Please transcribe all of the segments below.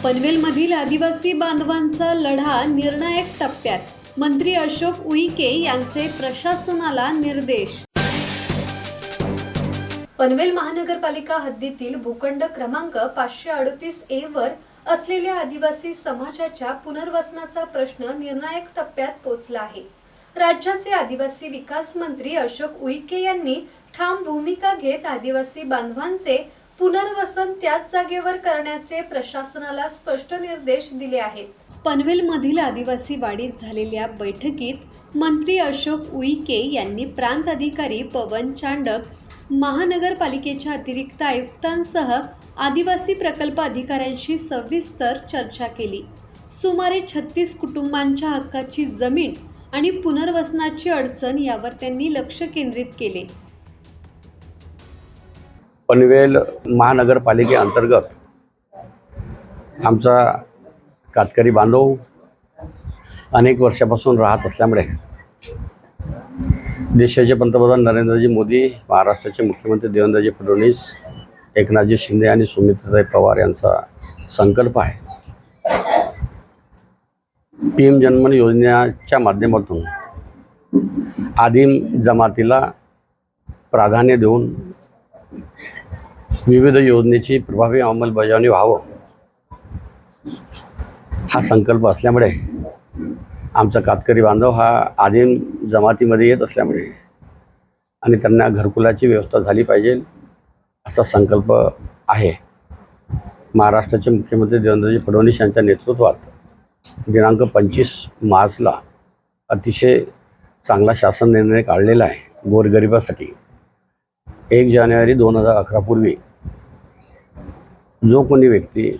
पनवेलमधील आदिवासी बांधवांचा लढा निर्णायक टप्प्यात. मंत्री अशोक उईके यांचे प्रशासनाला निर्देश. पनवेल महानगरपालिका हद्दीतील भूखंड क्रमांक 538A वर असलेल्या आदिवासी समाजाच्या पुनर्वसनाचा प्रश्न निर्णायक टप्प्यात पोहोचला आहे. राज्याचे आदिवासी विकास मंत्री अशोक उईके यांनी ठाम भूमिका घेत आदिवासी बांधवांचे पुनर्वसन त्याच जागेवर करण्याचे प्रशासनाला स्पष्ट निर्देश दिले आहेत. पनवेलमधील आदिवासी वाडीत झालेल्या बैठकीत मंत्री अशोक उईके यांनी प्रांत अधिकारी पवन चांडक, महानगरपालिकेच्या अतिरिक्त आयुक्तांसह आदिवासी प्रकल्प अधिकाऱ्यांशी सविस्तर चर्चा केली. सुमारे 36 कुटुंबांच्या हक्काची जमीन आणि पुनर्वसनाची अडचण यावर त्यांनी लक्ष केंद्रित केले. पनवेल महानगरपालिकेअंतर्गत आमचा कातकरी बांधव अनेक वर्षापासून राहत असल्यामुळे देशाचे पंतप्रधान नरेंद्रजी मोदी, महाराष्ट्राचे मुख्यमंत्री देवेंद्रजी फडणवीस, एकनाथजी शिंदे आणि सुमित्राताई पवार यांचा संकल्प आहे. PM जनमन योजनेच्या माध्यमातून आदिम जमातीला प्राधान्य देऊन विविध योजनेची प्रभावी अंमलबजावणी व्हावं हा संकल्प असल्यामुळे आमचा कातकरी बांधव हा आदिम जमातीमध्ये येत असल्यामुळे आणि त्यांना घरकुलाची व्यवस्था झाली पाहिजे असा संकल्प आहे. महाराष्ट्राचे मुख्यमंत्री देवेंद्रजी फडणवीस यांच्या नेतृत्वात दिनांक 25 मार्चला अतिशय चांगला शासन निर्णय काढलेला आहे. गोरगरिबासाठी 1 जानेवारी 2011 पूर्वी जो कोणी व्यक्ती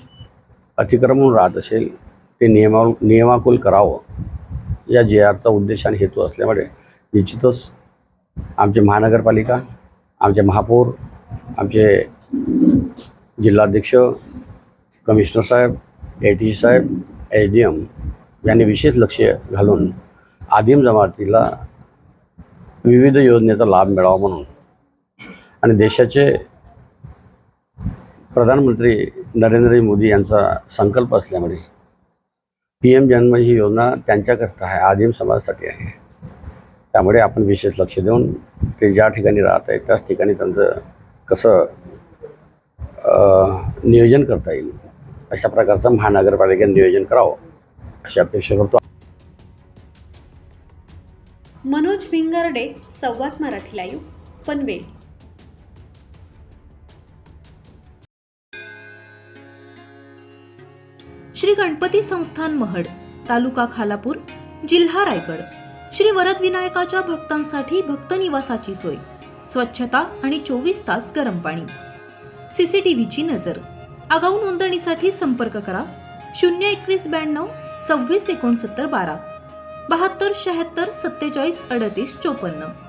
अतिक्रमण राहत असेल ते नियमाकुल करावं या JRचा उद्देश आणि हेतू असल्यामुळे निश्चितच आमचे महानगरपालिका, आमचे महापौर, आमचे जिल्हाध्यक्ष, कमिशनर साहेब, ATC साहेब, SDM यांनी विशेष लक्ष घालून आदिम जमातीला विविध योजनेचा लाभ मिळावा म्हणून आणि देशाचे प्रधानमंत्री नरेंद्र मोदी यांचा संकल्प असल्यामुळे PM जनमन ही योजना त्यांच्याकरता आहे, आदिम समाजासाठी आहे. त्यामुळे आपण विशेष लक्ष देऊन ते ज्या ठिकाणी राहत आहेत त्याच ठिकाणी त्यांचं कसं नियोजन करता येईल अशा प्रकारचं महानगरपालिकेने नियोजन करावं अशी अपेक्षा करतो. मनोज भिंगारडे, संवाद मराठी लाईव्ह, पनवेल. श्री गणपती संस्थान महड, तालुका खालापूर, जिल्हा रायगड. श्री वरद विनायकाच्या भक्तांसाठी भक्त निवासाची सोय, स्वच्छता आणि 24 तास गरम पाणी, CCTVची नजर. आगाऊ नोंदणीसाठी संपर्क करा 021 92 26 69 12 72 76 47 38 54.